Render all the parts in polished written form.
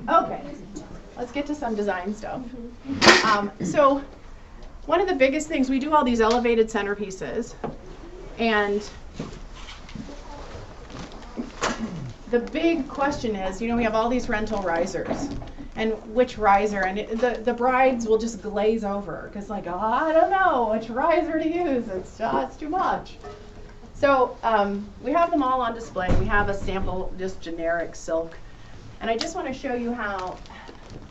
Okay, let's get to some design stuff. So one of the biggest things, we do all these elevated centerpieces, and the big question is, we have all these rental risers, and which riser, and the brides will just glaze over, because like, oh, I don't know which riser to use, it's too much. So we have them all on display. We have a sample, just generic silk, and I just want to show you how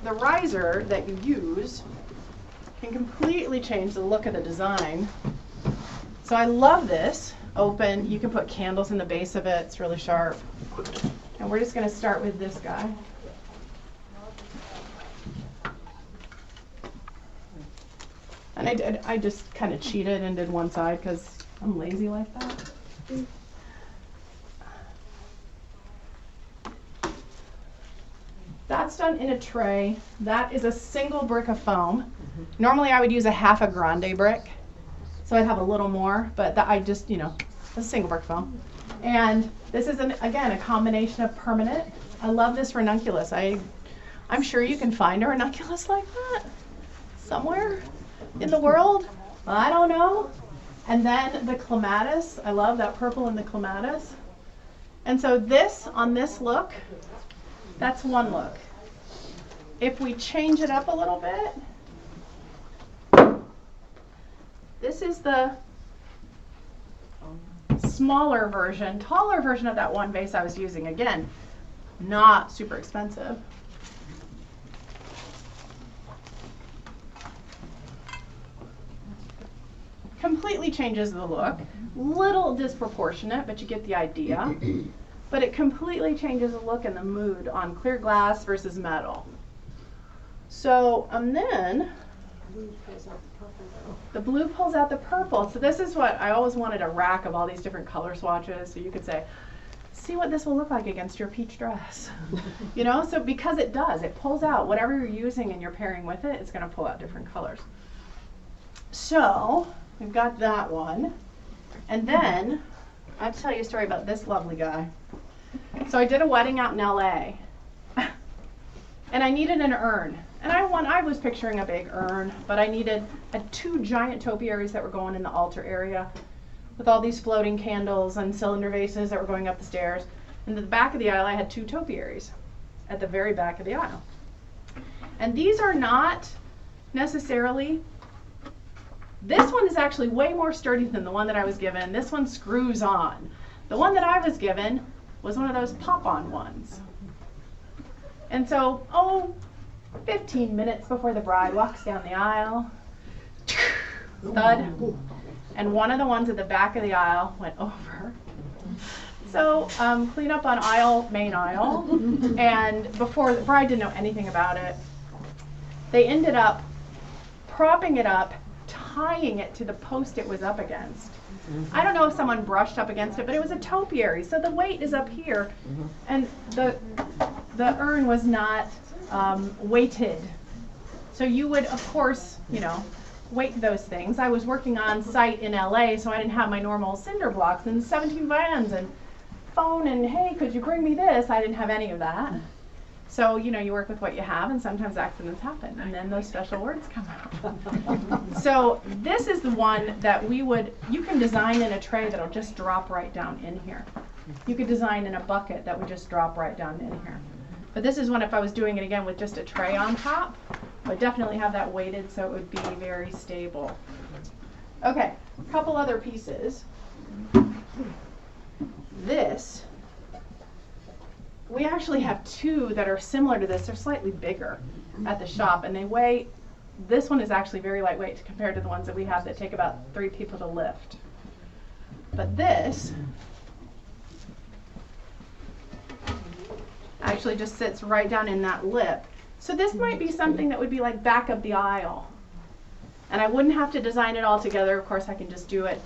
the riser that you use can completely change the look of the design. So I love this, open, you can put candles in the base of it, it's really sharp. And we're just going to start with this guy. And I just kind of cheated and did one side because I'm lazy like that. That's done in a tray. That is a single brick of foam. Normally I would use a half a grande brick, so I'd have a little more, but I just, a single brick foam. And this is, again, a combination of permanent. I love this ranunculus. I'm sure you can find a ranunculus like that somewhere in the world. I don't know. And then the clematis. I love that purple in the clematis. And so this, on this look, that's one look. If we change it up a little bit, this is the smaller version, taller version of that one vase I was using. Again, not super expensive. Completely changes the look. Little disproportionate, but you get the idea. But it completely changes the look and the mood on clear glass versus metal. So, and then the blue pulls out the purple. So this is what I always wanted, a rack of all these different color swatches. So you could say, see what this will look like against your peach dress. So because it does, it pulls out whatever you're using and you're pairing with it, it's going to pull out different colors. So we've got that one. And then I have to tell you a story about this lovely guy. So I did a wedding out in LA and I needed an urn. And I was picturing a big urn, but I had 2 giant topiaries that were going in the altar area with all these floating candles and cylinder vases that were going up the stairs. And at the back of the aisle, I had 2 topiaries at the very back of the aisle. And these are not necessarily, this one is actually way more sturdy than the one that I was given. This one screws on. The one that I was given was one of those pop-on ones. And so, 15 minutes before the bride walks down the aisle, thud, and one of the ones at the back of the aisle went over. So clean up on main aisle, and before the bride didn't know anything about it, they ended up propping it up, tying it to the post it was up against. I don't know if someone brushed up against it, but it was a topiary, so the weight is up here, and the urn was not weighted. So you would, of course, weight those things. I was working on site in LA, so I didn't have my normal cinder blocks and 17 vans and phone and, hey, could you bring me this? I didn't have any of that. So, you work with what you have, and sometimes accidents happen, and then those special words come out. So this is the one that you can design in a tray that'll just drop right down in here. You could design in a bucket that would just drop right down in here. But this is one, if I was doing it again with just a tray on top, I would definitely have that weighted so it would be very stable. Okay, a couple other pieces. This, we actually have 2 that are similar to this. They're slightly bigger at the shop, and they weigh, this one is actually very lightweight compared to the ones that we have that take about 3 people to lift. But this actually just sits right down in that lip. So this might be something that would be like back of the aisle. And I wouldn't have to design it all together. Of course, I can just do it,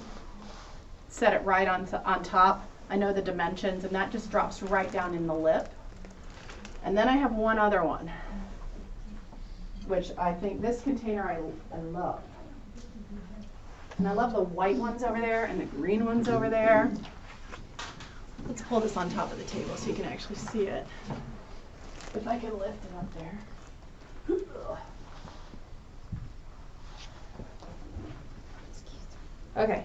set it right on top. I know the dimensions, and that just drops right down in the lip. And then I have one other one, which I think this container I love. And I love the white ones over there and the green ones over there. Let's pull this on top of the table so you can actually see it. If I can lift it up there. Okay.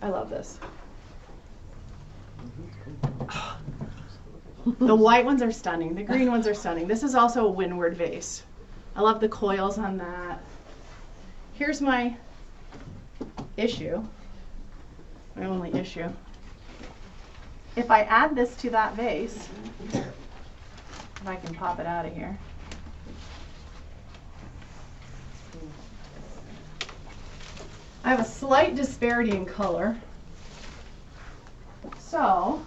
I love this. The white ones are stunning. The green ones are stunning. This is also a windward vase. I love the coils on that. Here's my issue. My only issue. If I add this to that vase, if I can pop it out of here. I have a slight disparity in color. So,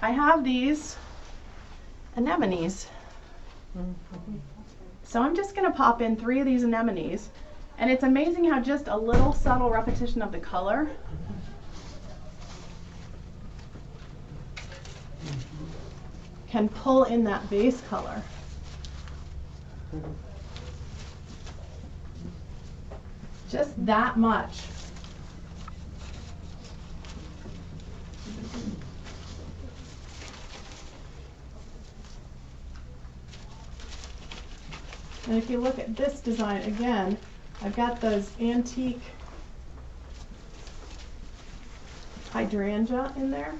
I have these anemones. So I'm just going to pop in 3 of these anemones. And it's amazing how just a little subtle repetition of the color can pull in that base color. Just that much. And if you look at this design again, I've got those antique hydrangea in there.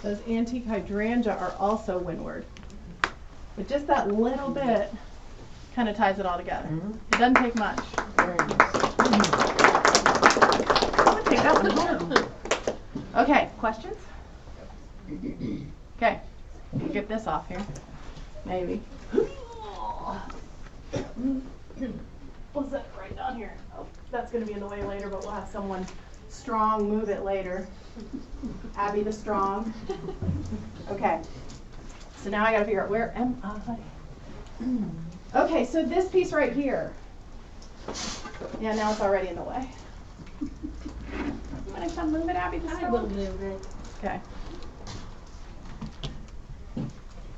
Those antique hydrangea are also windward. But just that little bit kind of ties it all together. It doesn't take much. Very nice. I'll take that one home. Okay, questions? Okay, we'll get this off here. Maybe. We'll set it right down here. Oh, that's going to be in the way later, but we'll have someone strong move it later. Abby the strong. Okay. So now I got to figure out where am I? Okay, so this piece right here. Yeah, now it's already in the way. You want to come move it, Abby the strong? I will move it. Okay.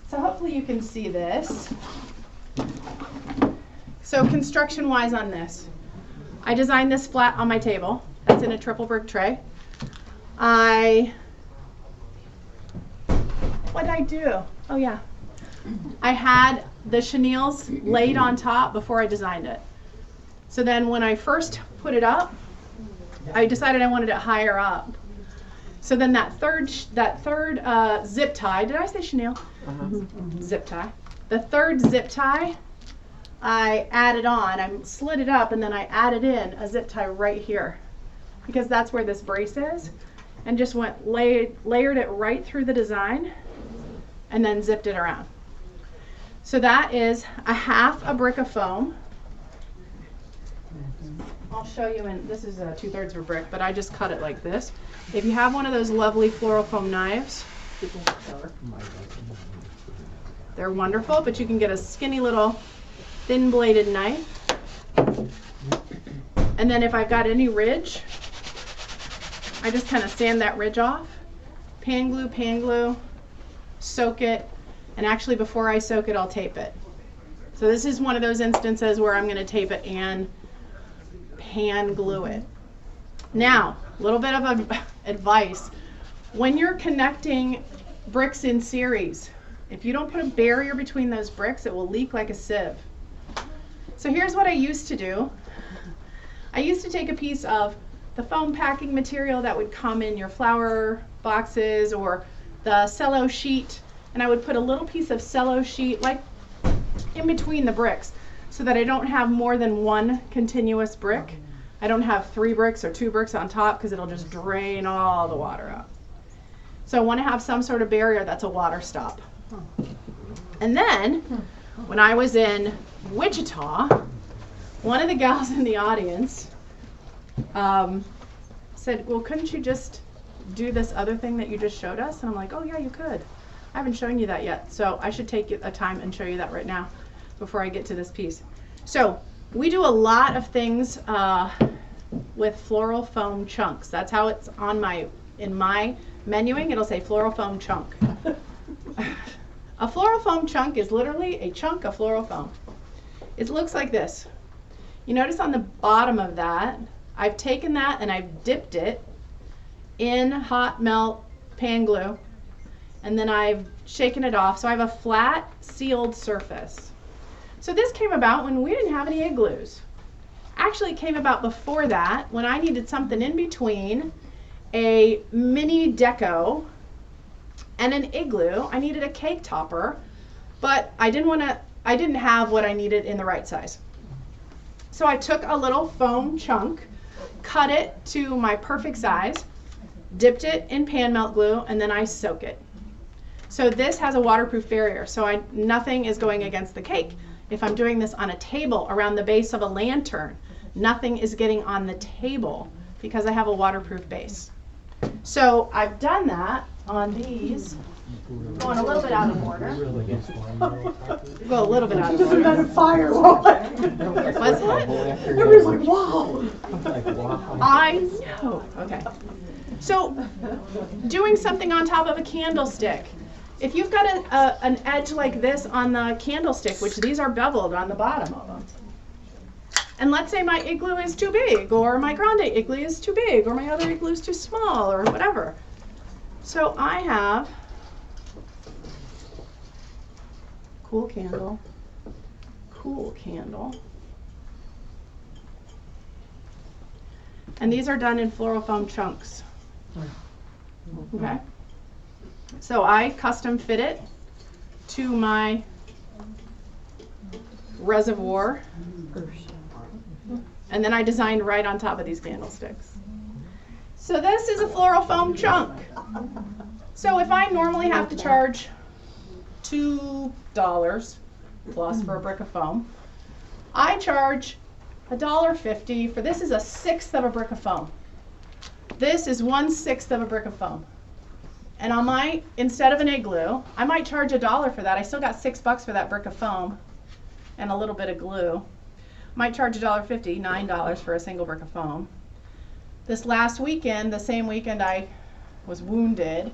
So hopefully you can see this. So construction-wise on this, I designed this flat on my table. That's in a triple brick tray. What did I do? Oh yeah. I had the chenilles laid on top before I designed it. So then when I first put it up, I decided I wanted it higher up. So then that third zip tie, did I say chenille? Zip tie. The third zip tie, I added on, I slid it up and then I added in a zip tie right here because that's where this brace is, and just layered it right through the design and then zipped it around. So that is a half a brick of foam. I'll show you in, this is 2/3 of a brick, but I just cut it like this. If you have one of those lovely floral foam knives, they're wonderful, but you can get a skinny little thin bladed knife. And then if I've got any ridge, I just kind of sand that ridge off. Pan glue, soak it, and actually before I soak it, I'll tape it. So this is one of those instances where I'm going to tape it and pan glue it. Now, a little bit of advice. When you're connecting bricks in series, if you don't put a barrier between those bricks, it will leak like a sieve. So here's what I used to do. I used to take a piece of the foam packing material that would come in your flower boxes or the cello sheet, and I would put a little piece of cello sheet like in between the bricks so that I don't have more than one continuous brick. I don't have 3 bricks or 2 bricks on top because it'll just drain all the water out. So I want to have some sort of barrier that's a water stop. And then when I was in Wichita, one of the gals in the audience said, well, couldn't you just do this other thing that you just showed us? And I'm like, oh yeah, you could. I haven't shown you that yet. So I should take a time and show you that right now before I get to this piece. So we do a lot of things with floral foam chunks. That's how it's on in my menuing, it'll say floral foam chunk. A floral foam chunk is literally a chunk of floral foam. It looks like this. You notice on the bottom of that, I've taken that and I've dipped it in hot melt pan glue, and then I've shaken it off so I have a flat sealed surface. So this came about when we didn't have any igloos. Actually, it came about before that when I needed something in between a mini deco and an igloo. I needed a cake topper, but I didn't have what I needed in the right size. So I took a little foam chunk, cut it to my perfect size, dipped it in pan melt glue, and then I soak it. So this has a waterproof barrier, so nothing is going against the cake. If I'm doing this on a table around the base of a lantern, nothing is getting on the table because I have a waterproof base. So I've done that on these. Going a little bit out of order. Go a little bit out of order. This is a firewall. What's that? Everybody's like, wow. I know. Okay. So doing something on top of a candlestick. If you've got an edge like this on the candlestick, which these are beveled on the bottom of them, and let's say my igloo is too big, or my grande igloo is too big, or my other igloo is too small, or whatever. So I have cool candle, and these are done in floral foam chunks. Okay? So I custom fit it to my reservoir, and then I designed right on top of these candlesticks. So this is a floral foam chunk. So if I normally have to charge $2 plus for a brick of foam, I charge $1.50 for this is a sixth of a brick of foam. This is 1/6 of a brick of foam. And on my, instead of an igloo, I might charge $1 for that. I still got $6 for that brick of foam and a little bit of glue. Might charge $1.50, $9 for a single brick of foam. This last weekend, the same weekend I was wounded,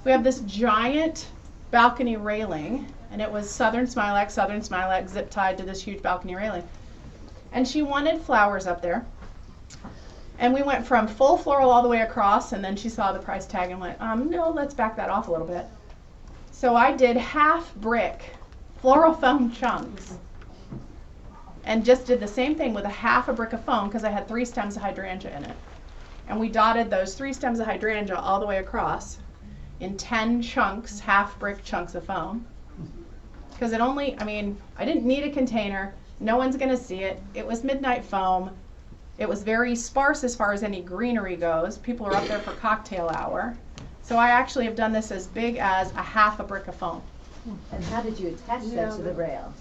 we have this giant balcony railing, and it was Southern Smilax zip tied to this huge balcony railing. And she wanted flowers up there. And we went from full floral all the way across, and then she saw the price tag and went, no, let's back that off a little bit. So I did half brick floral foam chunks and just did the same thing with a half a brick of foam because I had 3 stems of hydrangea in it. And we dotted those 3 stems of hydrangea all the way across in 10 chunks, half brick chunks of foam. Because it only, I didn't need a container. No one's going to see it. It was midnight foam. It was very sparse as far as any greenery goes. People are up there for cocktail hour. So I actually have done this as big as a half a brick of foam. And how did you attach that to the rail?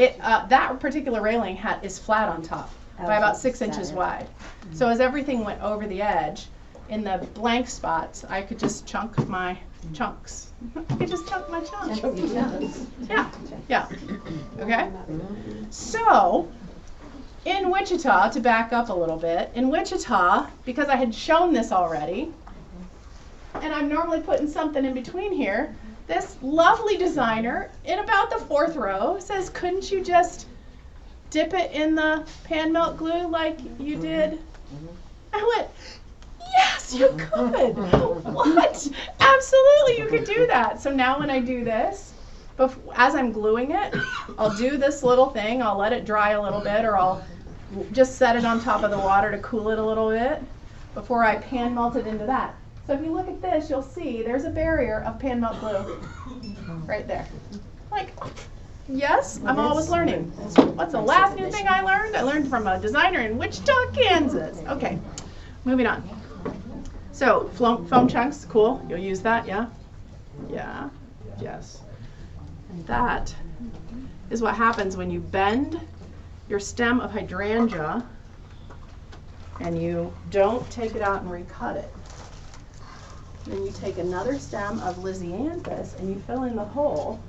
That particular railing is flat on top by about 6 inches wide. So as everything went over the edge, in the blank spots, I could just chunk my chunks. I could just chunk my chunks. Yeah. Okay? So, in Wichita, to back up a little bit, in Wichita, because I had shown this already, and I'm normally putting something in between here, this lovely designer in about the 4th row says, couldn't you just dip it in the pan melt glue like you did? I went, yes, you could. What? Absolutely, you could do that. So now when I do this, as I'm gluing it, I'll do this little thing. I'll let it dry a little bit, or I'll just set it on top of the water to cool it a little bit before I pan melt it into that. So if you look at this, you'll see there's a barrier of pan melt glue right there. Like, yes, I'm always learning. What's the last new thing I learned? I learned from a designer in Wichita, Kansas. Okay, moving on. So foam chunks, cool. You'll use that, yeah? Yeah, yes. And that is what happens when you bend your stem of hydrangea and you don't take it out and recut it. Then you take another stem of Lysianthus and you fill in the hole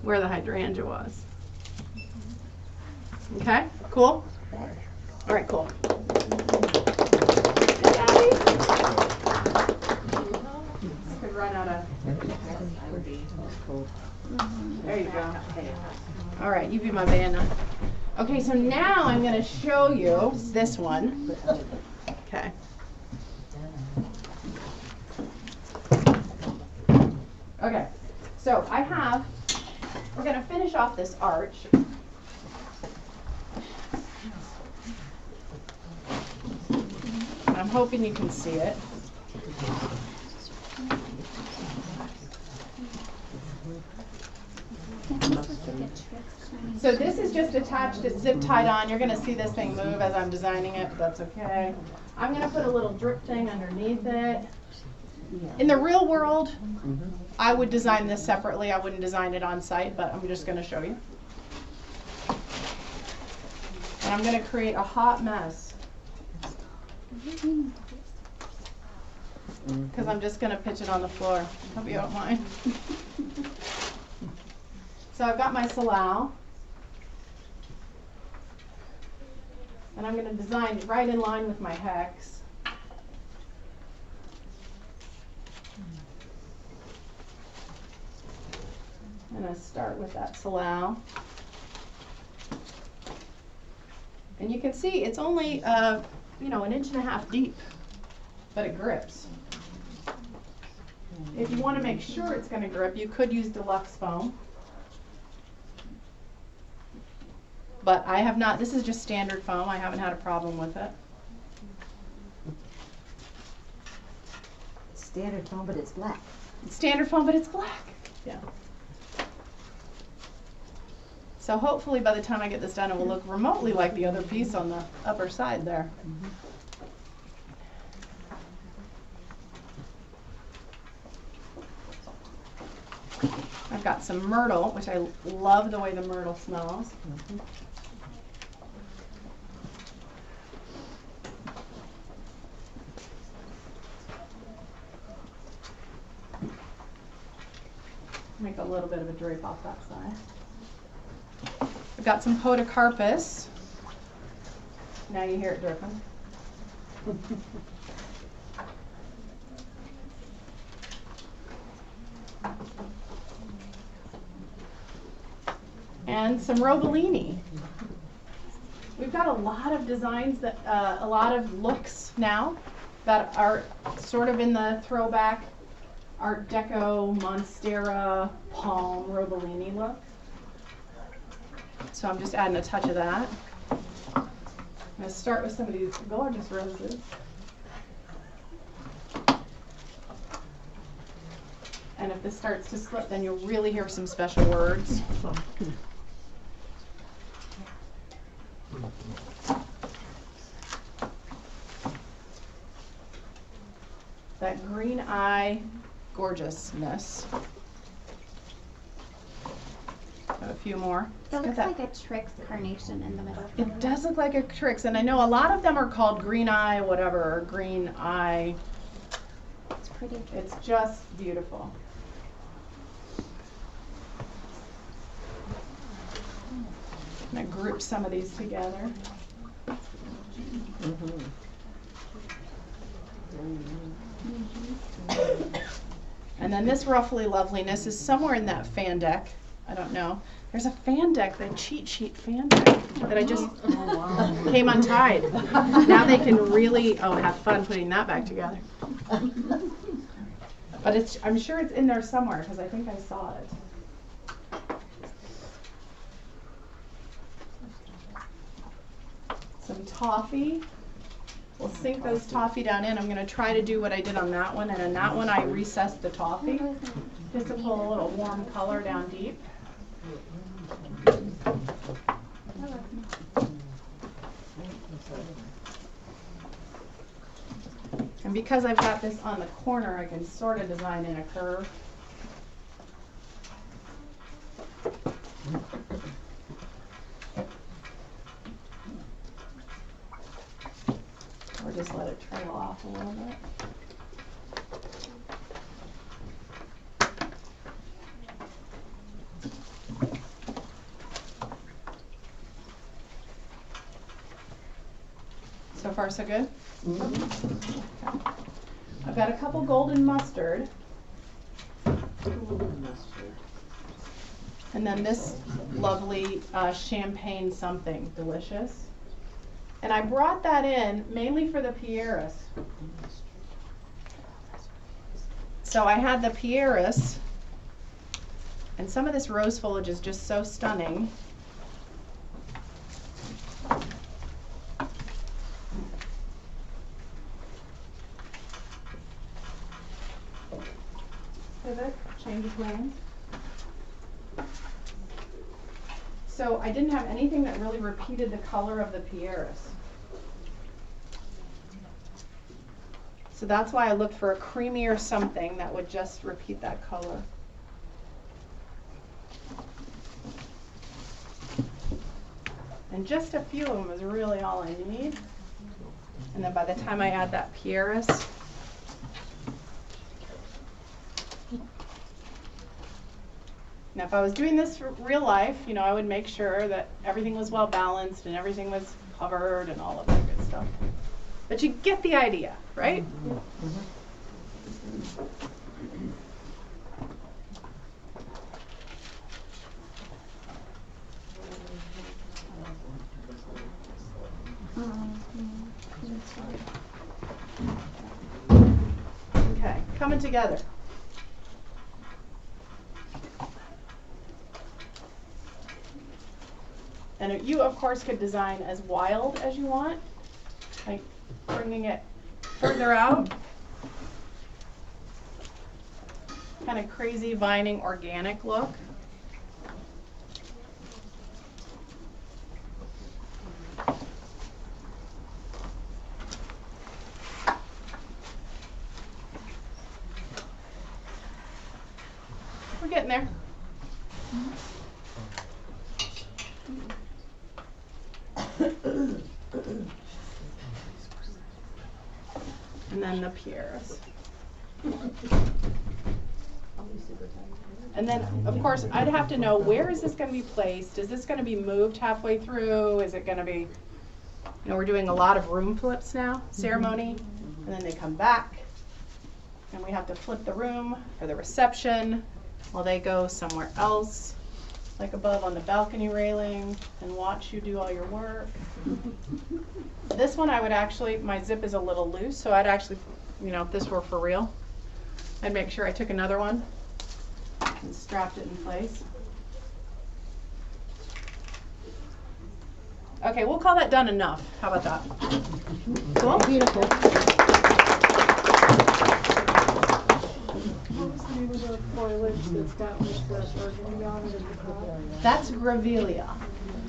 where the hydrangea was. Okay, cool? All right, cool. Could run out of. There you go. All right, you be my Vanna. Okay, so now I'm going to show you this one. Okay. Okay, so we're going to finish off this arch. I'm hoping you can see it. So this is just attached, it's zip tied on. You're going to see this thing move as I'm designing it, but that's okay. I'm going to put a little drip thing underneath it. In the real world, I would design this separately. I wouldn't design it on site, but I'm just going to show you. And I'm going to create a hot mess. Because I'm just going to pitch it on the floor. Hope you don't mind. So I've got my salal. And I'm going to design right in line with my hex. I'm going to start with that salal. And you can see it's only, an 1.5 inches deep, but it grips. If you want to make sure it's going to grip, you could use deluxe foam. But I have not, this is just standard foam. I haven't had a problem with it. Standard foam, but it's black. It's standard foam, but it's black. Yeah. So hopefully by the time I get this done, it will look remotely like the other piece on the upper side there. I've got some myrtle, which I love the way the myrtle smells. Make a little bit of a drape off that side. I've got some podocarpus. Now you hear it dripping. And some Robellini. We've got a lot of designs that, a lot of looks now that are sort of in the throwback Art Deco, Monstera, Palm, Robellini look. So I'm just adding a touch of that. I'm going to start with some of these gorgeous roses. And if this starts to slip, then you'll really hear some special words. That green eye gorgeousness. Got a few more. It looks like a Trix carnation in the middle. It does look like a Trix, and I know a lot of them are called green eye whatever, or green eye. It's pretty. It's just beautiful. I'm going to group some of these together. And then this ruffly loveliness is somewhere in that fan deck. I don't know. There's a fan deck, the cheat sheet fan deck that I just came untied. Now they can really, have fun putting that back together. But I'm sure it's in there somewhere because I think I saw it. Some toffee. We'll sink those toffee down in. I'm going to try to do what I did on that one, and on that one I recessed the toffee just to pull a little warm color down deep. And because I've got this on the corner, I can sort of design in a curve. Or just let it trail off a little bit. So far, so good? Okay. I've got a couple golden mustard. And then this lovely champagne something delicious. And I brought that in mainly for the Pieris. So I had the Pieris, and some of this rose foliage is just so stunning. Pivot, change of plans. So I didn't have anything that really repeated the color of the Pieris. So that's why I looked for a creamier something that would just repeat that color. And just a few of them is really all I need. And then by the time I add that Pieris, now if I was doing this for real life, you know, I would make sure that everything was well balanced and everything was covered and all of that good stuff. But you get the idea, right? Okay, coming together. And you, of course, could design as wild as you want, like bringing it further out. Kind of crazy vining organic look. We're getting there. And then the Pieris. And then, of course, I'd have to know, where is this going to be placed? Is this going to be moved halfway through? Is it going to be, you know, we're doing a lot of room flips now, ceremony, and then they come back, and we have to flip the room for the reception while they go somewhere else, like above on the balcony railing, and watch you do all your work. This one I would actually, my zip is a little loose, so I'd actually, you know, if this were for real, I'd make sure I took another one and strapped it in place. Okay, we'll call that done enough. How about that? Cool? Beautiful. What was the name of the foliage that's got with the organdy on it at the top? That's grevillea.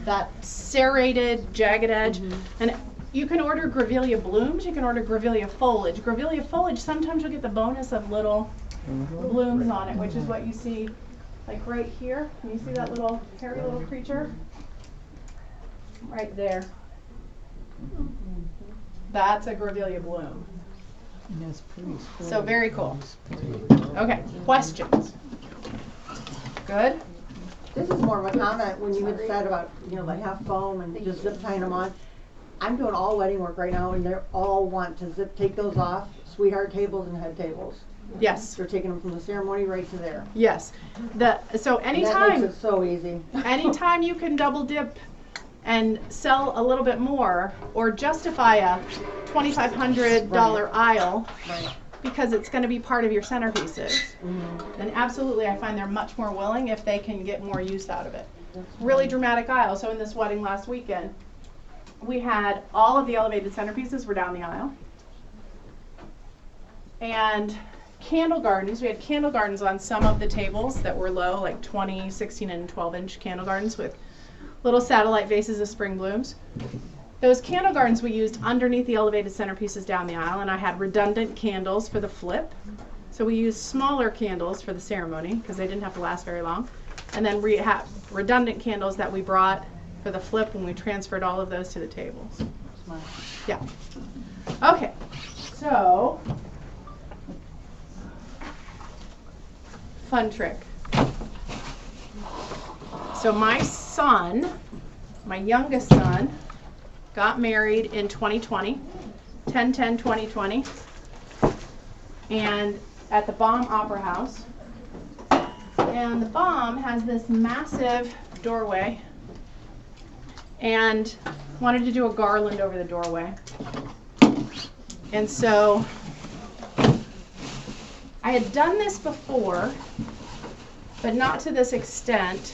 That serrated, jagged edge. And you can order grevillea blooms, you can order grevillea foliage. Grevillea foliage, sometimes you'll get the bonus of little blooms on it, which is what you see like right here. Can you see that little hairy little creature? Right there. That's a grevillea bloom. That's pretty cool. So very cool. Okay, questions? Good? This is more of a comment when you had said about, you know, the half foam and just zip tying them on. I'm doing all wedding work right now and they all want to take those off, sweetheart tables and head tables. Yes. They're taking them from the ceremony right to there. Yes. So And that anytime, makes it so easy. anytime you can double dip and sell a little bit more or justify a $2,500 aisle Right. because it's going to be part of your centerpieces, then absolutely I find they're much more willing if they can get more use out of it. Really dramatic aisle. So in this wedding last weekend, we had all of the elevated centerpieces were down the aisle. And candle gardens, we had candle gardens on some of the tables that were low, like 20, 16, and 12-inch candle gardens with little satellite vases of spring blooms. Those candle gardens we used underneath the elevated centerpieces down the aisle, and I had redundant candles for the flip. So we used smaller candles for the ceremony because they didn't have to last very long. And then we had redundant candles that we brought for the flip when we transferred all of those to the tables. Smart. Yeah. Okay, so fun trick. So my son, my youngest son, got married in 2020, 10/10/2020, and at the Baum Opera House. And the Baum has this massive doorway and wanted to do a garland over the doorway. And so I had done this before, but not to this extent.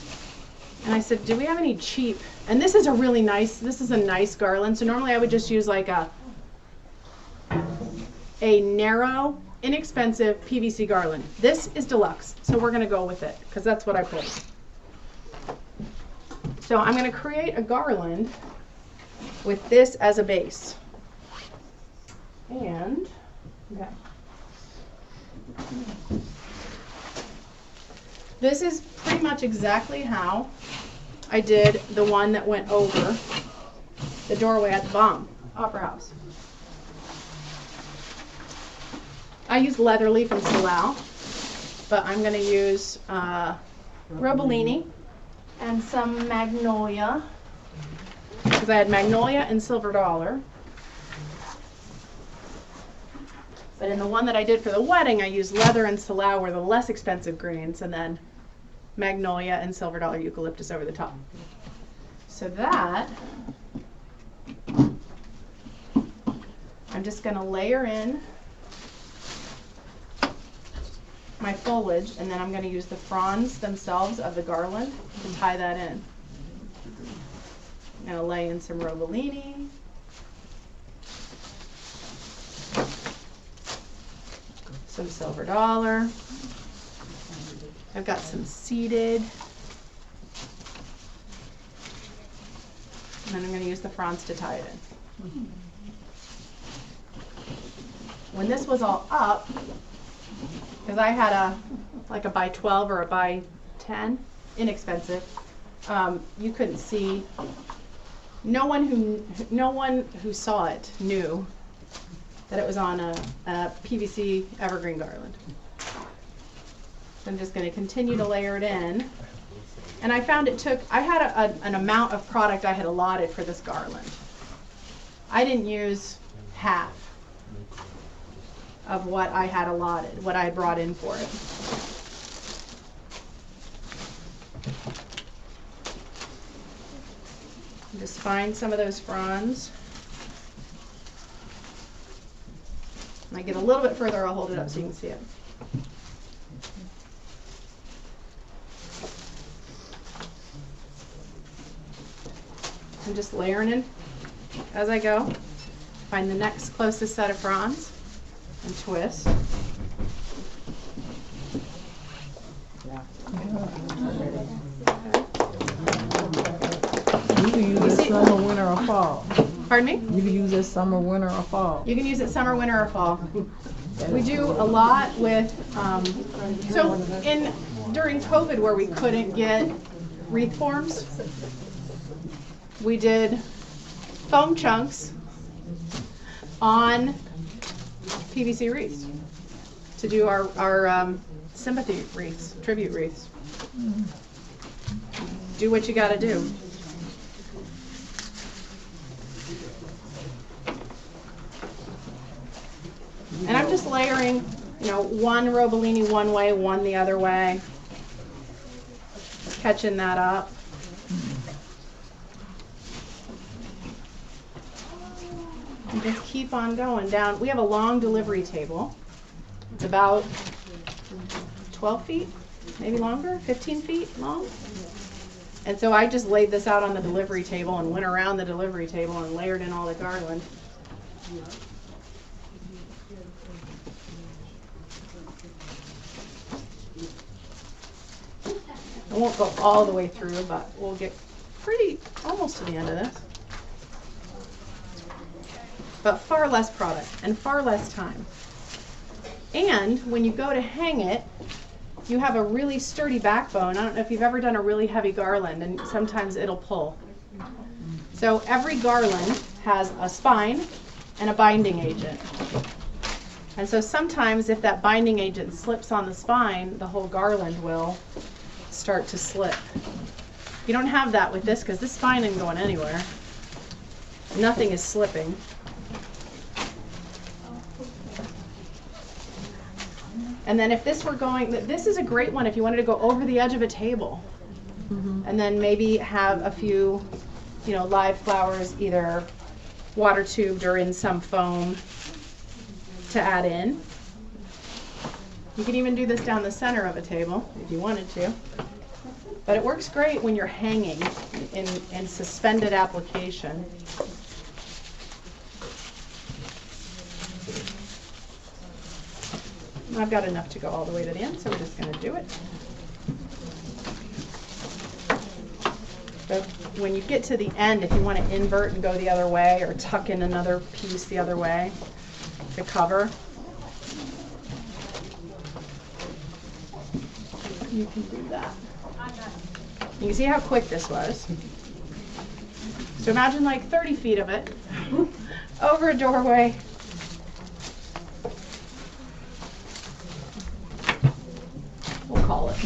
And I said, do we have any cheap? And this is a really nice, this is a nice garland. So normally I would just use like a narrow, inexpensive PVC garland. This is deluxe, so we're gonna go with it because that's what I pulled. So I'm gonna create a garland with this as a base. And, okay. This is pretty much exactly how I did the one that went over the doorway at the Baum Opera House. I used leather leaf and Salal, but I'm going to use Robellini and some magnolia, because I had magnolia and silver dollar. But in the one that I did for the wedding, I used leather and Salal, were the less expensive greens, and then magnolia and silver dollar eucalyptus over the top. So that, I'm just going to layer in my foliage, and then I'm going to use the fronds themselves of the garland to tie that in. I'm going to lay in some Robellini. Some silver dollar. I've got some seeded. And then I'm going to use the fronds to tie it in. When this was all up, because I had like a by 12 or a by 10, inexpensive, you couldn't see. No one who saw it knew that it was on a PVC evergreen garland. So I'm just going to continue to layer it in. And I found it took, I had an amount of product I had allotted for this garland. I didn't use half of what I had allotted, what I had brought in for it. Just find some of those fronds. When I get a little bit further, I'll hold it up so you can see it. I'm just layering in as I go. Find the next closest set of fronds and twist. You can use it summer, winter, or fall. Pardon me? You can use it summer, winter, or fall. You can use it summer, winter, or fall. We do a lot with, during COVID where we couldn't get wreath forms, we did foam chunks on PVC wreaths to do our sympathy wreaths, tribute wreaths. Do what you gotta do. And I'm just layering, one Robellini one way, one the other way. Catching that up. And just keep on going down. We have a long delivery table. It's about 12 feet, maybe longer, 15 feet long. And so I just laid this out on the delivery table and went around the delivery table and layered in all the garland. I won't go all the way through, but we'll get almost to the end of this. But far less product and far less time. And when you go to hang it, you have a really sturdy backbone. I don't know if you've ever done a really heavy garland, and sometimes it'll pull. So every garland has a spine and a binding agent. And so sometimes if that binding agent slips on the spine, the whole garland will start to slip. You don't have that with this because this spine isn't going anywhere. Nothing is slipping. And then if this were going, this is a great one if you wanted to go over the edge of a table and then maybe have a few, you know, live flowers either water tubed or in some foam to add in. You can even do this down the center of a table if you wanted to. But it works great when you're hanging in suspended application. I've got enough to go all the way to the end, so we're just going to do it. But when you get to the end, if you want to invert and go the other way or tuck in another piece the other way to cover, you can do that. You can see how quick this was. So imagine like 30 feet of it over a doorway. We'll call it.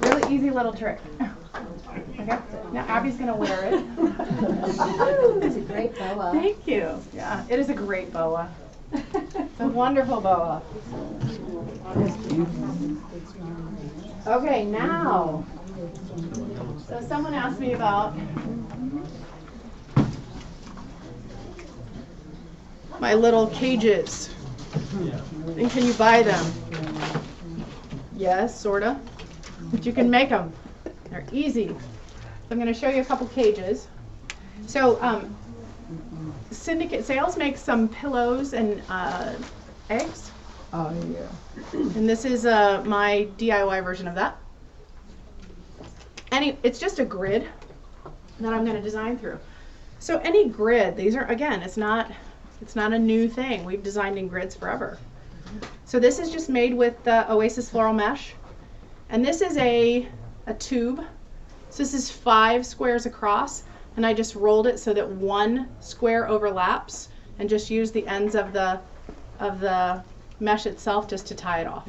Really easy little trick. Okay, now Abby's gonna wear it. It's a great boa. Thank you. Yeah, it is a great boa. It's a wonderful boa. Okay, now. So someone asked me about my little cages. And can you buy them? Yes, sorta. But you can make them. They're easy. So I'm going to show you a couple cages. So Syndicate Sales makes some pillows and eggs. Oh, yeah. And this is my DIY version of that. It's just a grid that I'm going to design through. So any grid, these are, again, it's not a new thing. We've designed in grids forever. So this is just made with Oasis floral mesh. And this is a tube. So this is 5 squares across, and I just rolled it so that one square overlaps and just use the ends of the mesh itself just to tie it off.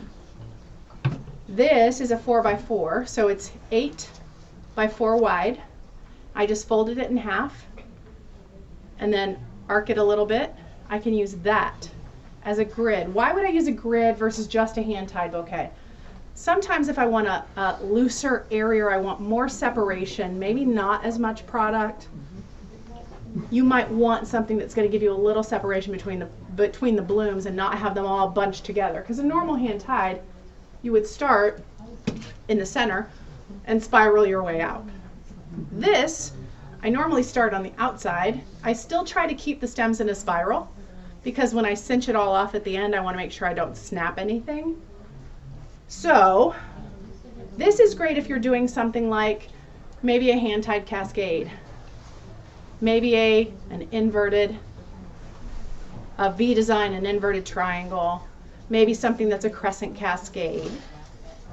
This is a 4x4, so it's 8 by 4 wide. I just folded it in half and then arc it a little bit. I can use that as a grid. Why would I use a grid versus just a hand-tied bouquet? Sometimes if I want a looser area or I want more separation, maybe not as much product, you might want something that's going to give you a little separation between the blooms and not have them all bunched together. Because a normal hand-tied, you would start in the center and spiral your way out. This, I normally start on the outside. I still try to keep the stems in a spiral because when I cinch it all off at the end, I want to make sure I don't snap anything. So this is great if you're doing something like maybe a hand-tied cascade, maybe an inverted, a V design, an inverted triangle, maybe something that's a crescent cascade.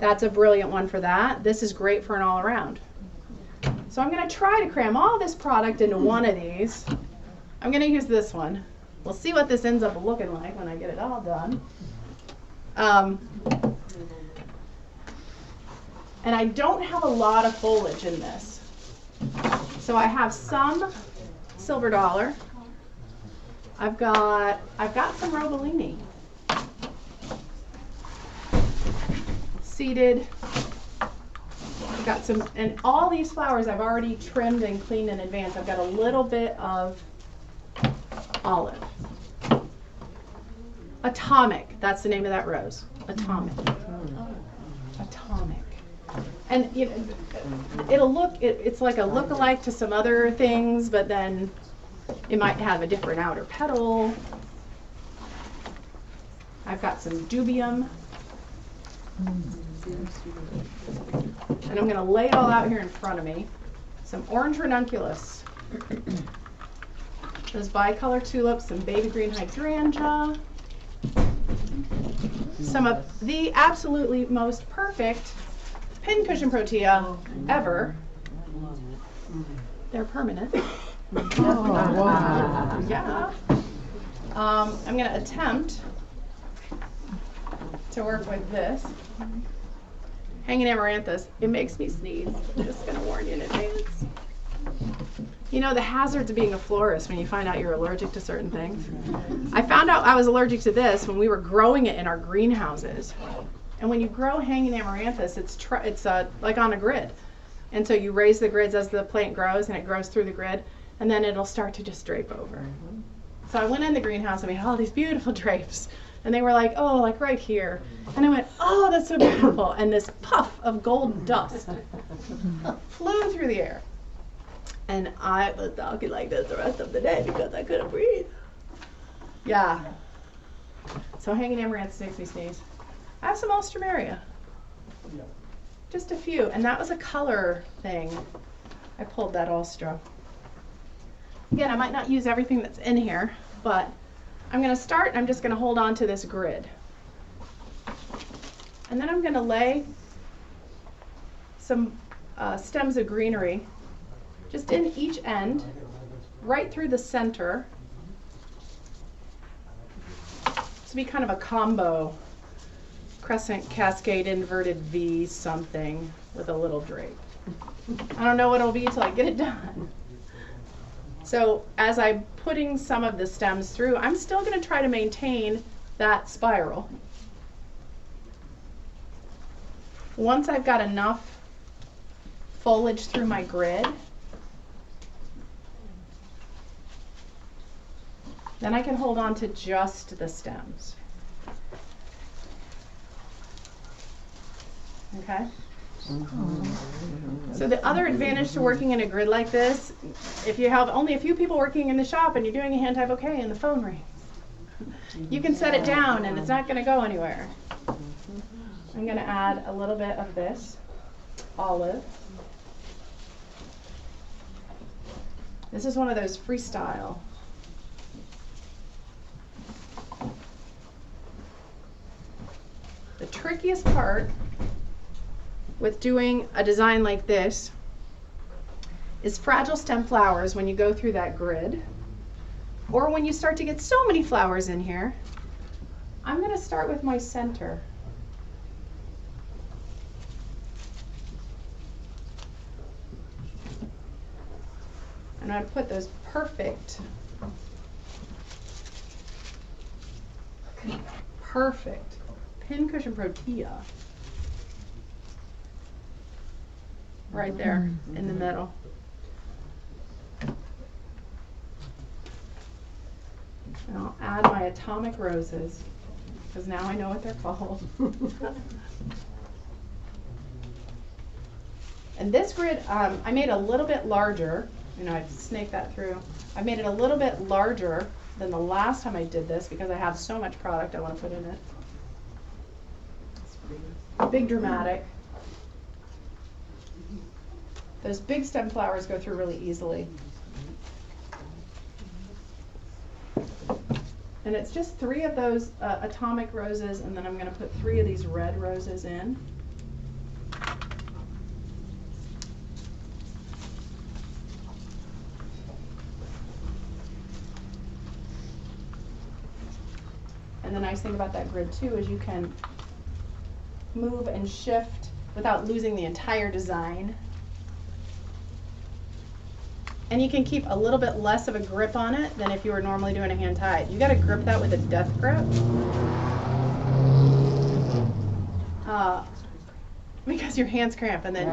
That's a brilliant one for that. This is great for an all-around. So I'm going to try to cram all this product into one of these. I'm going to use this one. We'll see what this ends up looking like when I get it all done. And I don't have a lot of foliage in this. So I have some silver dollar. I've got some Robellini. Seeded. I've got some, and all these flowers I've already trimmed and cleaned in advance. I've got a little bit of olive. Atomic, that's the name of that rose. Atomic. Atomic. And it's like a look-alike to some other things, but then it might have a different outer petal. I've got some dubium. And I'm going to lay it all out here in front of me. Some orange ranunculus. Those bicolor tulips, some baby green hydrangea. Some of the absolutely most perfect pincushion protea ever. They're permanent. Oh, wow. Yeah. I'm going to attempt to work with this. Hanging amaranthus. It makes me sneeze. I'm just going to warn you in advance. You know, the hazards of being a florist when you find out you're allergic to certain things. I found out I was allergic to this when we were growing it in our greenhouses. And when you grow hanging amaranthus, it's like on a grid. And so you raise the grids as the plant grows, and it grows through the grid, and then it'll start to just drape over. So I went in the greenhouse and we had all these beautiful drapes. And they were like, oh, like right here. And I went, oh, that's so beautiful. And this puff of gold dust flew through the air. And I was talking like this the rest of the day because I couldn't breathe. Yeah. So hanging amaranthus makes me sneeze. I have some alstroemeria. Just a few. And that was a color thing. I pulled that alstro. Again, I might not use everything that's in here, but I'm going to start and I'm just going to hold on to this grid. And then I'm going to lay some stems of greenery just in each end, right through the center. This will be kind of a combo crescent cascade inverted V something with a little drape. I don't know what it'll be until I get it done. So as I'm putting some of the stems through, I'm still going to try to maintain that spiral. Once I've got enough foliage through my grid, then I can hold on to just the stems. Okay? So the other advantage to working in a grid like this, if you have only a few people working in the shop and you're doing a hand tie bouquet and the phone rings, you can set it down and it's not going to go anywhere. I'm going to add a little bit of this olive. This is one of those freestyle. The trickiest part with doing a design like this is fragile stem flowers when you go through that grid, or when you start to get so many flowers in here. I'm going to start with my center. And I'd put those perfect pincushion protea right there in the middle. And I'll add my atomic roses, because now I know what they're called. And this grid, I made a little bit larger. You know, I've snaked that through. I made it a little bit larger than the last time I did this because I have so much product I want to put in it. Big dramatic. Those big stem flowers go through really easily. And it's just 3 of those atomic roses, and then I'm going to put 3 of these red roses in. And the nice thing about that grid too is you can move and shift without losing the entire design. And you can keep a little bit less of a grip on it than if you were normally doing a hand tied. You got to grip that with a death grip. Because your hands cramp, and then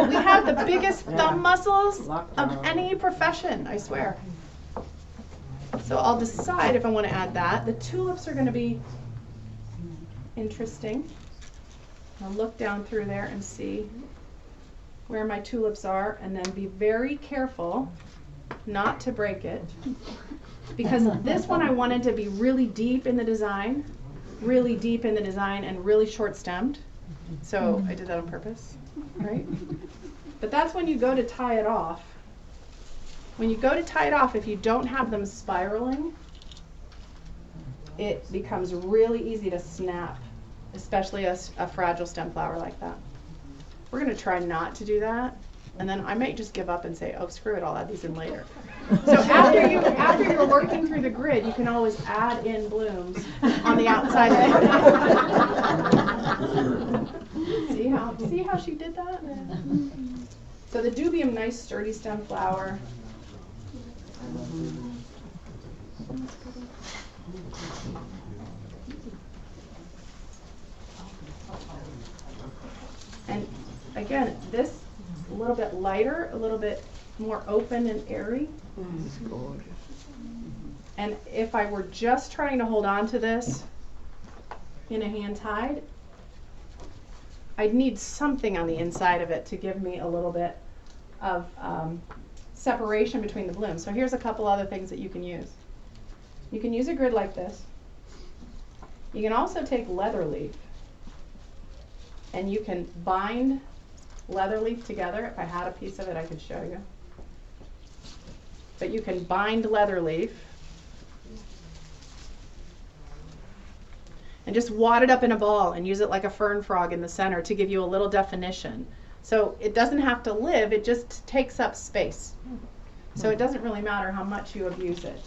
we have the biggest thumb muscles of any profession, I swear. So I'll decide if I want to add that. The tulips are going to be interesting. I'll look down through there and see where my tulips are, and then be very careful not to break it, because this one I wanted to be really deep in the design, and really short stemmed. So I did that on purpose, right? But that's when you go to tie it off. When you go to tie it off, if you don't have them spiraling, it becomes really easy to snap, especially a fragile stem flower like that. We're going to try not to do that, and then I might just give up and say, oh, screw it, I'll add these in later. So after you're working through the grid, you can always add in blooms on the outside of it. See how she did that? So the dubium, nice sturdy stem flower. And again, this a little bit lighter, a little bit more open and airy. It's gorgeous. And if I were just trying to hold on to this in a hand tied, I'd need something on the inside of it to give me a little bit of separation between the blooms. So here's a couple other things that you can use. You can use a grid like this. You can also take leather leaf and you can bind leather leaf together. If I had a piece of it, I could show you. But you can bind leather leaf and just wad it up in a ball and use it like a fern frog in the center to give you a little definition. So it doesn't have to live, it just takes up space. So it doesn't really matter how much you abuse it.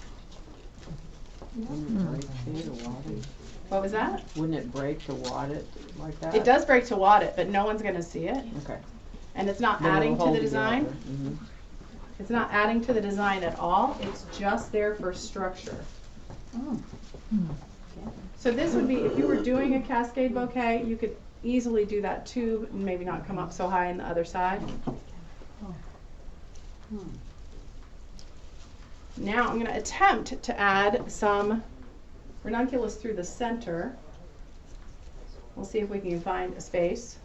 What was that? Wouldn't it break to wad it like that? It does break to wad it, but no one's going to see it. Okay. And it's not Then it'll adding to hold the design. together. Mhm. It's not adding to the design at all. It's just there for structure. So this would be, if you were doing a cascade bouquet, you could easily do that tube and maybe not come up so high on the other side. Now I'm going to attempt to add some ranunculus through the center. We'll see if we can find a space.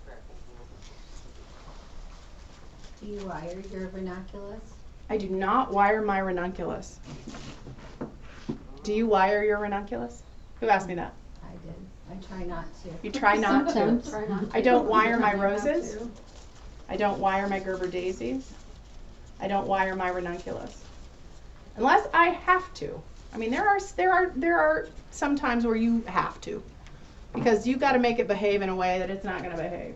Do you wire your ranunculus? I do not wire my ranunculus. Do you wire your ranunculus? Who asked me that? I did. I try not to. You try not to? Sometimes. Try not to. I don't wire my Try not roses. to. I don't wire my Gerber daisies. I don't wire my ranunculus. Unless I have to. I mean, there are some times where you have to. Because you've got to make it behave in a way that it's not going to behave.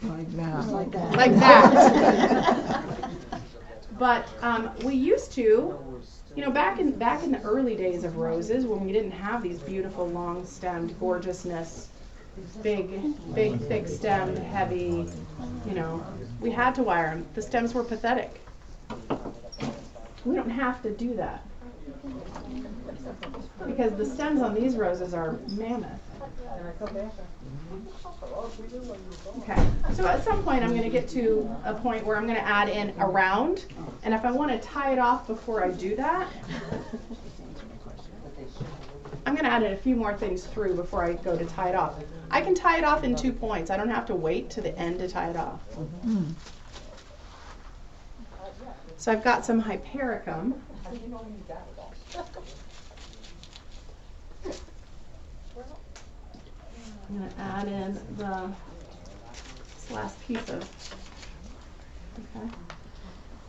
Like now. Like that. Like that. But we used to, you know, back in the early days of roses, when we didn't have these beautiful long-stemmed gorgeousness, big, thick stemmed, heavy, you know, we had to wire them. The stems were pathetic. We don't have to do that because the stems on these roses are mammoth. Okay, so at some point I'm going to get to a point where I'm going to add in a round, and if I want to tie it off before I do that, I'm going to add in a few more things through before I go to tie it off. I can tie it off in 2 points. I don't have to wait to the end to tie it off. So I've got some hypericum. I'm going to add in this last piece of, okay.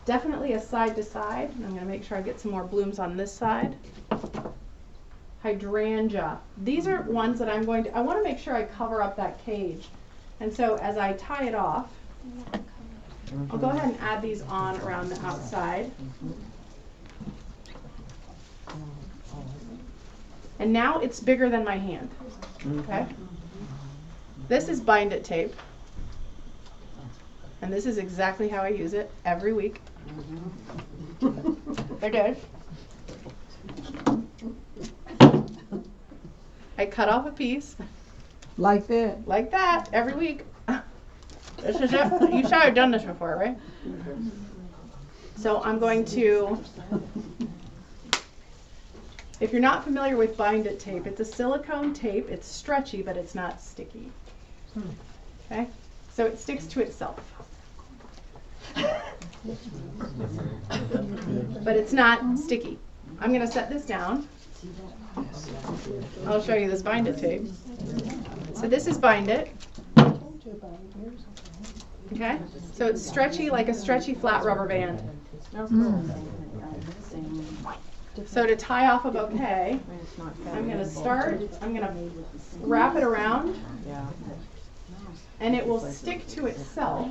Definitely a side to side. I'm going to make sure I get some more blooms on this side. Hydrangea. These are ones that I want to make sure I cover up that cage. And so as I tie it off, I'll go ahead and add these on around the outside. And now it's bigger than my hand, okay? This is bind it tape. And this is exactly how I use it every week. Okay. I cut off a piece. Like that? Like that, every week. This is it. You should have done this before, right? So I'm going to, if you're not familiar with bind it tape, it's a silicone tape. It's stretchy, but it's not sticky. Okay? So it sticks to itself. But it's not sticky. I'm going to set this down. I'll show you this bind it tape. So this is bind it. Okay? So it's stretchy, like a stretchy flat rubber band. So to tie off a bouquet, I'm going to start, I'm going to wrap it around, and it will stick to itself,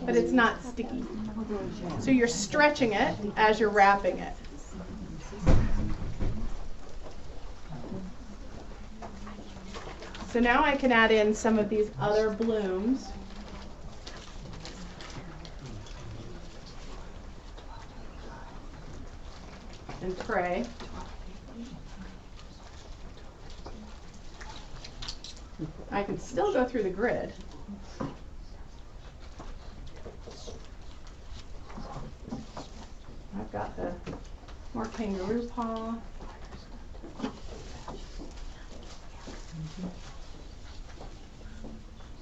but it's not sticky. So you're stretching it as you're wrapping it. So now I can add in some of these other blooms. tray. I can still go through the grid. I've got the more kangaroo paw.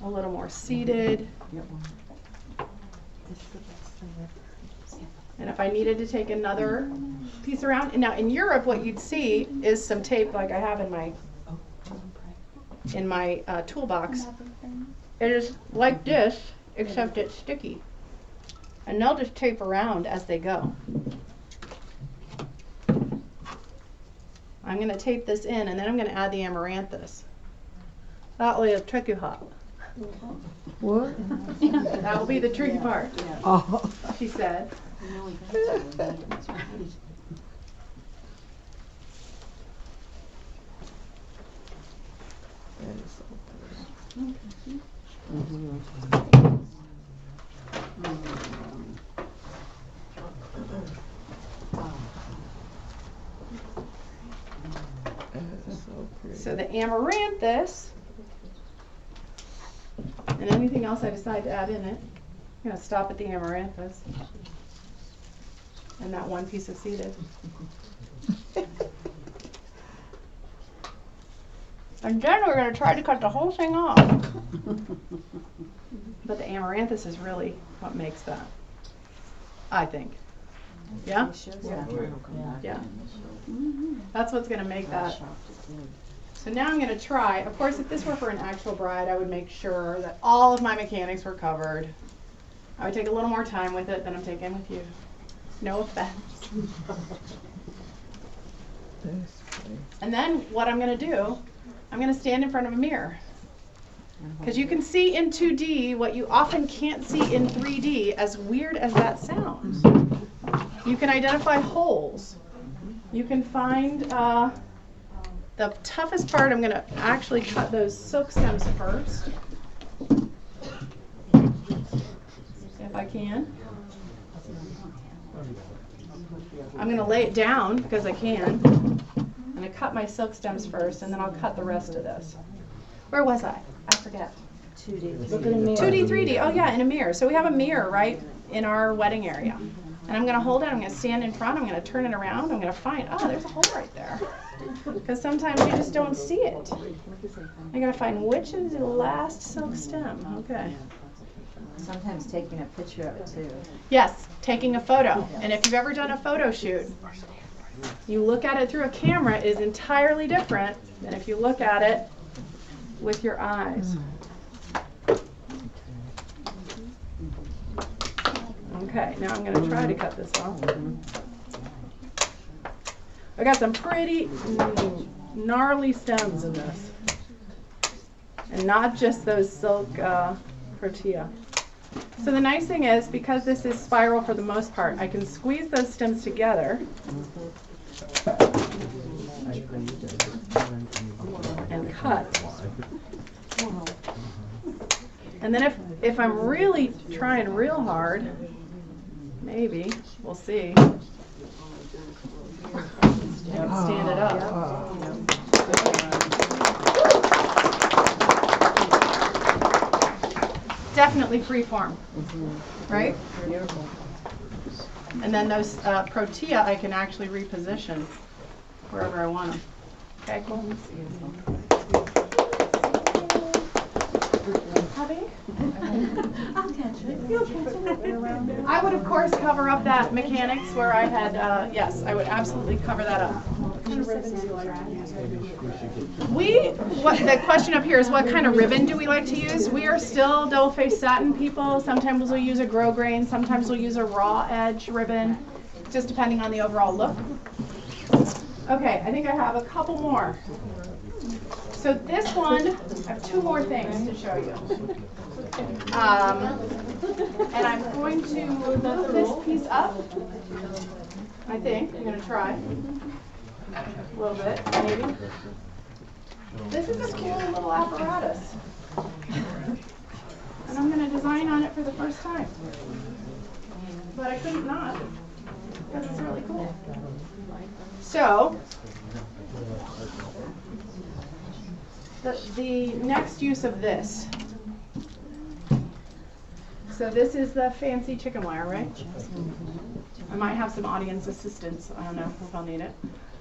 A little more seated. And if I needed to take another piece around, and now in Europe what you'd see is some tape like I have in my toolbox. It is like this, except it's sticky. And they'll just tape around as they go. I'm going to tape this in, and then I'm going to add the amaranthus. That will trick you hot. What? That will be the tricky part, Oh. she said. That is so pretty. That is so pretty. So the amaranthus, and anything else I decide to add in it, I'm going to stop at the amaranthus. And that one piece of seeded. And then we're going to try to cut the whole thing off. But the amaranthus is really what makes that, I think. Yeah? Yeah. That's what's going to make that. So now I'm going to try, of course if this were for an actual bride, I would make sure that all of my mechanics were covered. I would take a little more time with it than I'm taking with you. No offense. That's pretty. And then what I'm going to do, I'm going to stand in front of a mirror. Because you can see in 2D what you often can't see in 3D, as weird as that sounds. You can identify holes. You can find the toughest part. I'm going to actually cut those silk stems first, if I can. I'm going to lay it down because I can. I'm going to cut my silk stems first, and then I'll cut the rest of this. Where was I? I forget. 2D. Look at a mirror. 2D, 3D. Oh yeah, in a mirror. So we have a mirror right in our wedding area. And I'm going to hold it. I'm going to stand in front. I'm going to turn it around. I'm going to find, oh, there's a hole right there. Because sometimes you just don't see it. I got to find which is the last silk stem. Okay. Sometimes taking a picture of it too. Yes, taking a photo. And if you've ever done a photo shoot, you look at it through a camera is entirely different than if you look at it with your eyes. Okay, now I'm going to try to cut this off. I got some pretty gnarly stems in this. And not just those silk protea. So the nice thing is, because this is spiral for the most part, I can squeeze those stems together and cut. And then if I'm really trying real hard, maybe, we'll see. Stand it up. Definitely freeform, right? And then those protea I can actually reposition wherever I want them. Okay, cool. I'll catch it. You'll catch it. I would, of course, cover up that mechanics where I had, yes, I would absolutely cover that up. The question up here is what kind of ribbon do we like to use? We are still double-faced satin people. Sometimes we'll use a grosgrain, sometimes we'll use a raw edge ribbon, just depending on the overall look. Okay, I think I have a couple more. So this one, I have two more things to show you. And I'm going to lift this piece up. I think. I'm going to try. A little bit, maybe. This is a cool little apparatus. And I'm going to design on it for the first time. But I couldn't not, because it's really cool. So, the next use of this. So this is the fancy chicken wire, right? I might have some audience assistance. I don't know if I'll need it.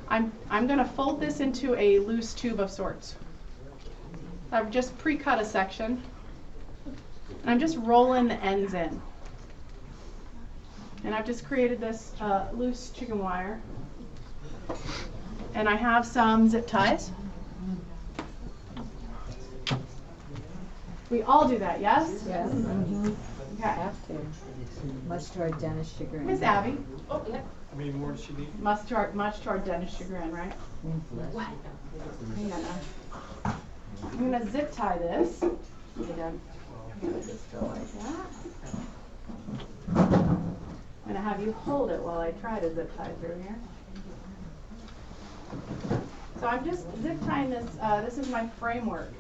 I'm going to fold this into a loose tube of sorts. I've just pre-cut a section. And I'm just rolling the ends in. And I've just created this loose chicken wire. And I have some zip ties. We all do that, yes? Yes. Okay. Have to. Much to our dentist chagrin. Miss Abby. How many more does she need? Much to our dentist chagrin, right? What? Hang on. I'm going to zip tie this. Just go like that. I'm going to have you hold it while I try to zip tie through here. So I'm just zip tying this. This is my framework.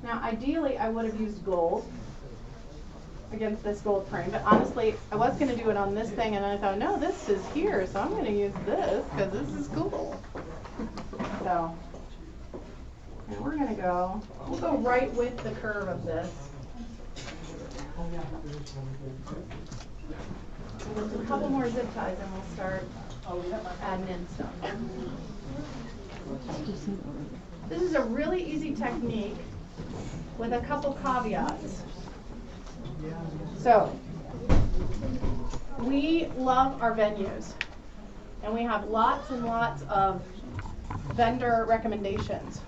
Now, ideally, I would have used gold against this gold frame, but honestly, I was going to do it on this thing, and then I thought, no, this is here, so I'm going to use this because this is cool. So, and we're going to we'll go right with the curve of this. We'll do a couple more zip ties, and we'll start adding in stuff. This is a really easy technique with a couple caveats. So, we love our venues, and we have lots and lots of vendor recommendations.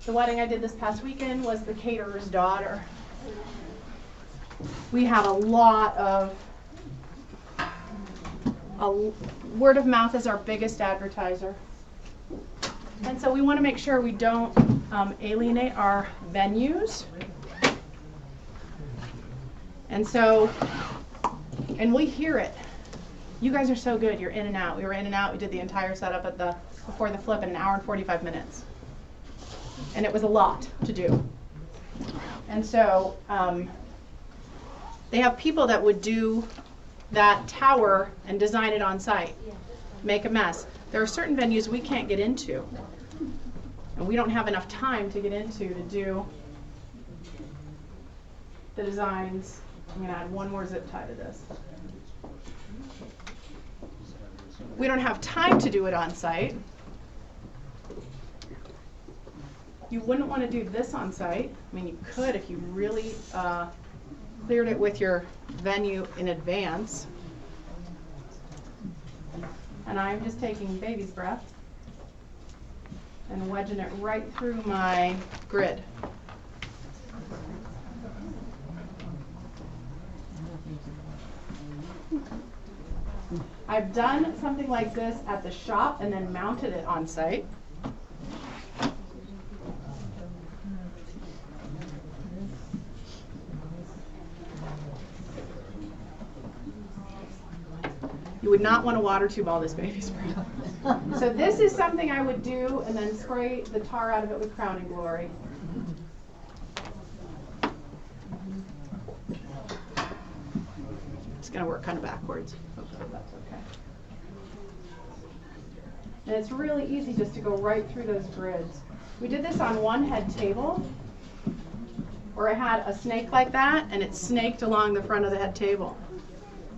The wedding I did this past weekend was the caterer's daughter. We have a lot of word of mouth is our biggest advertiser. And so we want to make sure we don't alienate our venues. And so, and we hear it. You guys are so good. You're in and out. We were in and out. We did the entire setup before the flip in an hour and 45 minutes. And it was a lot to do. And so they have people that would do that tower and design it on site, make a mess. There are certain venues we can't get into. And we don't have enough time to get into to do the designs. I'm going to add one more zip tie to this. We don't have time to do it on site. You wouldn't want to do this on site. I mean, you could if you really cleared it with your venue in advance. And I'm just taking baby's breath and wedging it right through my grid. I've done something like this at the shop and then mounted it on site. You would not want to water tube all this baby spray. So this is something I would do and then spray the tar out of it with Crowning Glory. It's going to work kind of backwards. Hopefully that's okay. And it's really easy just to go right through those grids. We did this on one head table where I had a snake like that and it snaked along the front of the head table.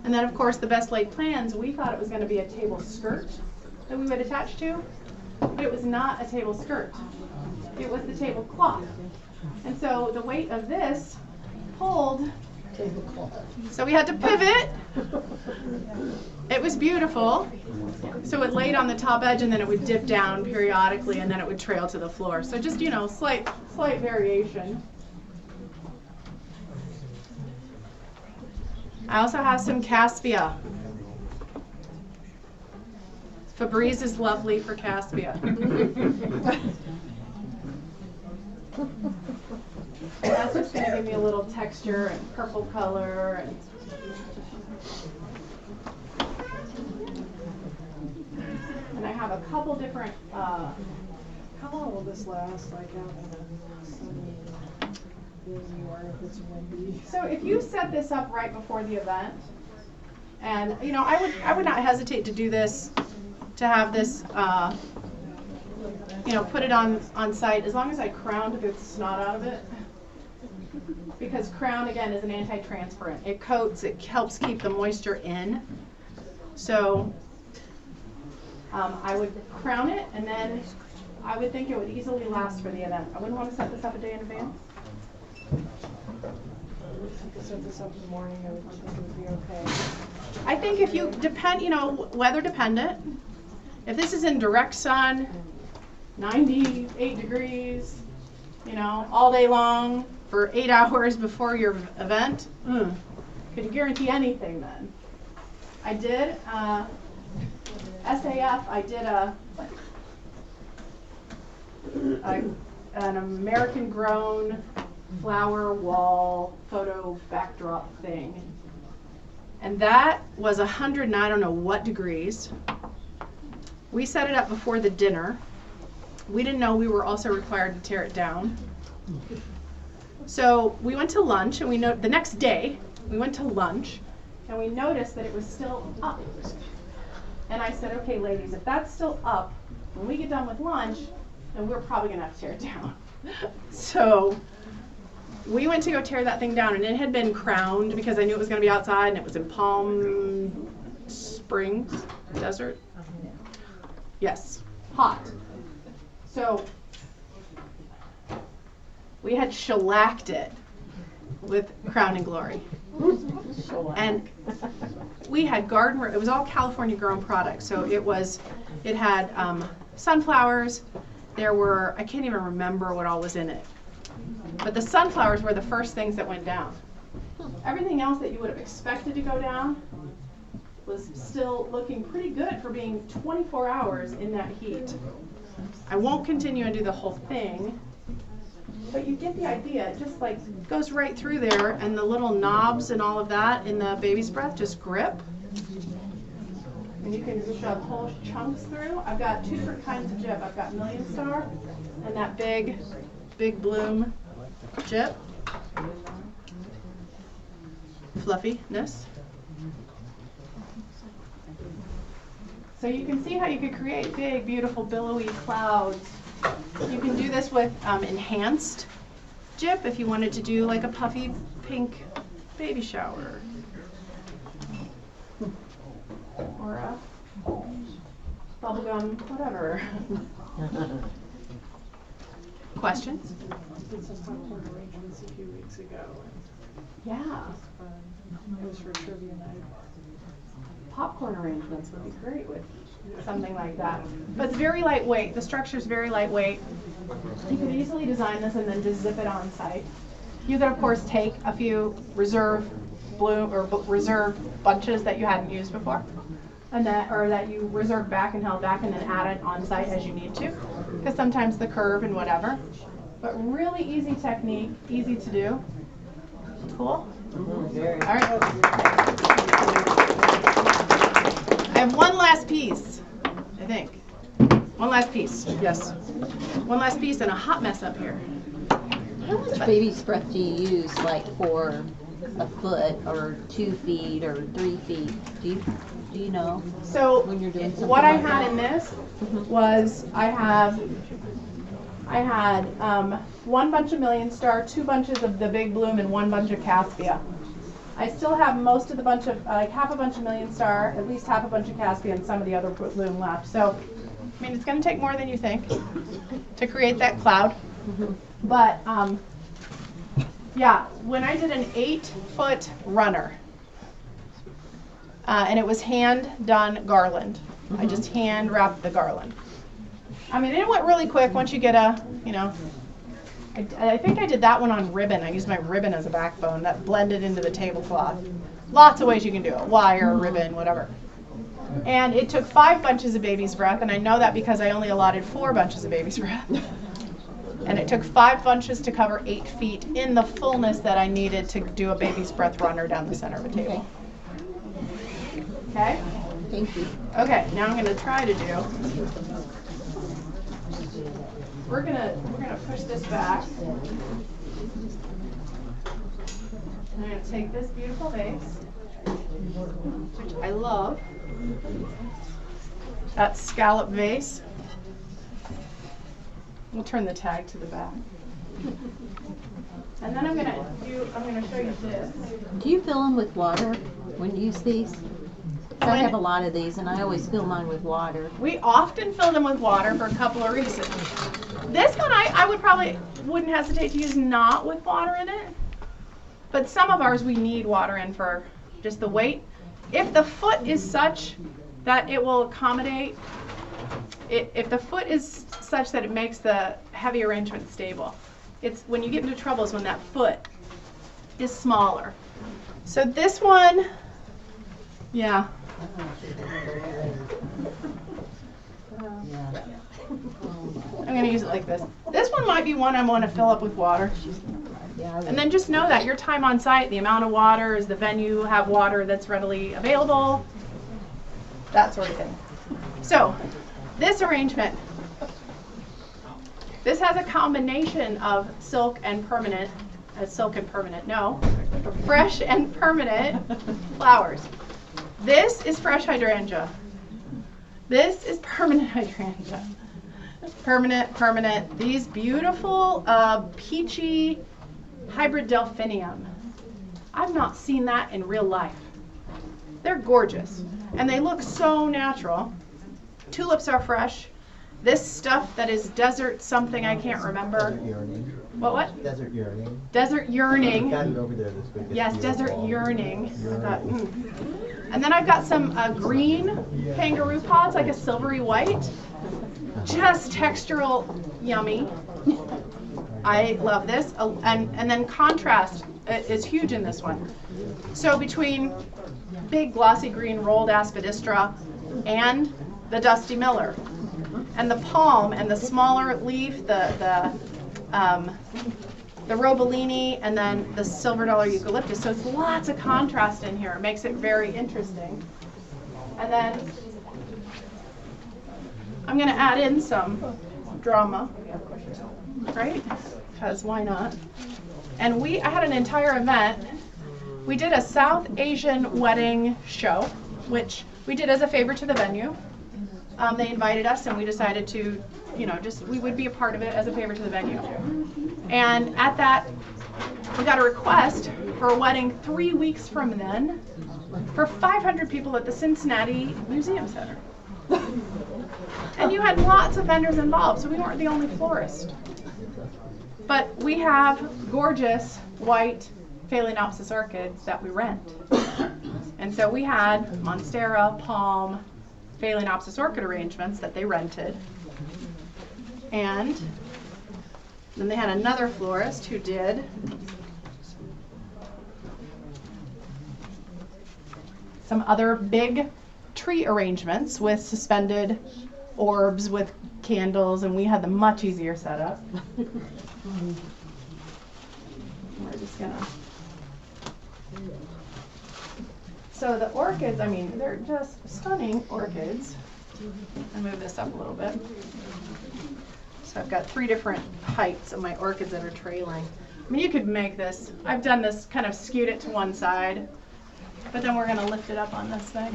And then, of course, the best laid plans, we thought it was going to be a table skirt that we would attach to, but it was not a table skirt. It was the tablecloth. And so the weight of this pulled, so we had to pivot. It was beautiful. So it laid on the top edge and then it would dip down periodically and then it would trail to the floor. So just, you know, slight variation. I also have some Caspia. Febreze is lovely for Caspia. That's just going to give me a little texture and purple color. And I have a couple different, How long will this last? Like, busy or if it's windy. So if you set this up right before the event, and you know, I would not hesitate to do this, to have this, you know, put it on site as long as I crowned the snot out of it. Because crown again is an anti-transpirant. It coats, it helps keep the moisture in. So I would crown it, and then I would think it would easily last for the event. I wouldn't want to set this up a day in advance. If you could set this up in the morning, I would think it would be okay. I think if you depend, you know, weather dependent. If this is in direct sun, 98 degrees, you know, all day long for 8 hours before your event, could you guarantee anything then? I did SAF. I did an American-grown flower wall photo backdrop thing. And that was 100 and I don't know what degrees. We set it up before the dinner. We didn't know we were also required to tear it down. So we went to lunch, and the next day we went to lunch, and we noticed that it was still up. And I said, okay, ladies, if that's still up, when we get done with lunch, then we're probably gonna have to tear it down. So we went to go tear that thing down, and it had been crowned because I knew it was gonna be outside, and it was in Palm Springs desert. Yes, hot. So we had shellacked it with Crown and Glory. And we had it was all California grown products. So it had sunflowers. There were, I can't even remember what all was in it. But the sunflowers were the first things that went down. Everything else that you would have expected to go down was still looking pretty good for being 24 hours in that heat. I won't continue and do the whole thing, but you get the idea. It just like goes right through there, and the little knobs and all of that in the baby's breath just grip. And you can shove whole chunks through. I've got two different kinds of gyp. I've got Million Star and that big bloom gyp. Fluffiness. So you can see how you could create big, beautiful, billowy clouds. You can do this with enhanced gyp if you wanted to do like a puffy pink baby shower. Or a bubblegum, whatever. Questions? Did some popcorn arrangements a few weeks ago. Yeah. It was for trivia night. Popcorn arrangements would be great with something like that. But it's very lightweight. The structure's very lightweight. You could easily design this and then just zip it on site. You could, of course, take a few reserve bloom or reserve bunches that you hadn't used before, and that you reserved back and held back, and then add it on site as you need to, because sometimes the curve and whatever. But really easy technique, easy to do. Cool. Very. All right. I have one last piece, I think. One last piece, yes. One last piece and a hot mess up here. How much baby's breath do you use, like for a foot or 2 feet or 3 feet? Do you know? So When you're doing something what I like had that? in this was I had one bunch of Million Star, 2 bunches of the Big Bloom, and 1 bunch of Caspia. I still have most of the bunch of, like half a bunch of Million Star, at least half a bunch of Caspia, and some of the other bloom left. So, I mean, it's going to take more than you think to create that cloud. But, yeah, when I did an 8-foot runner, and it was hand-done garland. I just hand-wrapped the garland. I mean, it went really quick once you get I think I did that one on ribbon. I used my ribbon as a backbone that blended into the tablecloth. Lots of ways you can do it, wire, ribbon, whatever. And it took 5 bunches of baby's breath, and I know that because I only allotted 4 bunches of baby's breath. And it took 5 bunches to cover 8 feet in the fullness that I needed to do a baby's breath runner down the center of a table. Okay? Thank you. Okay, now I'm going to try to do. We're gonna push this back. I'm going to take this beautiful vase, which I love. That scallop vase. We'll turn the tag to the back. And then I'm going to show you this. Do you fill them with water when you use these? I have a lot of these, and I always fill mine with water. We often fill them with water for a couple of reasons. This one I wouldn't hesitate to use not with water in it. But some of ours we need water in for just the weight. If the foot is such that it will accommodate, if the foot is such that it makes the heavy arrangement stable, it's when you get into trouble is when that foot is smaller. So this one, yeah. I'm going to use it like this. This one might be one I'm going to fill up with water. And then just know that your time on site, the amount of water, is the venue have water that's readily available, that sort of thing. So this arrangement, this has a combination of silk and permanent, fresh and permanent flowers. This is fresh hydrangea. This is permanent hydrangea. Permanent. These beautiful peachy hybrid delphinium. I've not seen that in real life. They're gorgeous. And they look so natural. Tulips are fresh. This stuff that is desert something I can't remember. Desert yearning. What? Desert yearning. Desert yearning. Got it over there this week. It's Yes, desert beautiful. yearning. I thought, And then I've got some green kangaroo pods, like a silvery white. Just textural yummy. I love this. And then contrast is huge in this one. So between big glossy green rolled aspidistra and the dusty miller, and the palm and the smaller leaf, the robellini, and then the silver dollar eucalyptus. So it's lots of contrast in here. It makes it very interesting. And then I'm going to add in some drama, right? Because why not? And I had an entire event. We did a South Asian wedding show, which we did as a favor to the venue. They invited us, and we decided to, we would be a part of it as a favor to the venue. And at that, we got a request for a wedding 3 weeks from then for 500 people at the Cincinnati Museum Center. And you had lots of vendors involved, so we weren't the only florist. But we have gorgeous white Phalaenopsis orchids that we rent. And so we had Monstera, Palm, Phalaenopsis orchid arrangements that they rented. And then they had another florist who did some other big tree arrangements with suspended orbs with candles, and we had the much easier setup. We're just gonna. So the orchids, they're just stunning orchids. I'll move this up a little bit. So I've got 3 different heights of my orchids that are trailing. You could make this, I've done this, kind of skewed it to one side, but then we're gonna lift it up on this thing.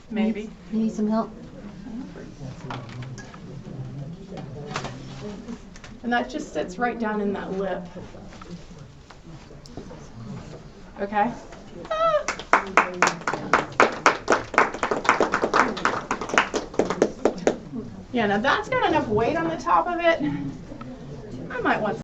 Maybe. You need some help? And that just sits right down in that lip. Okay? Yeah, now that's got enough weight on the top of it. I might want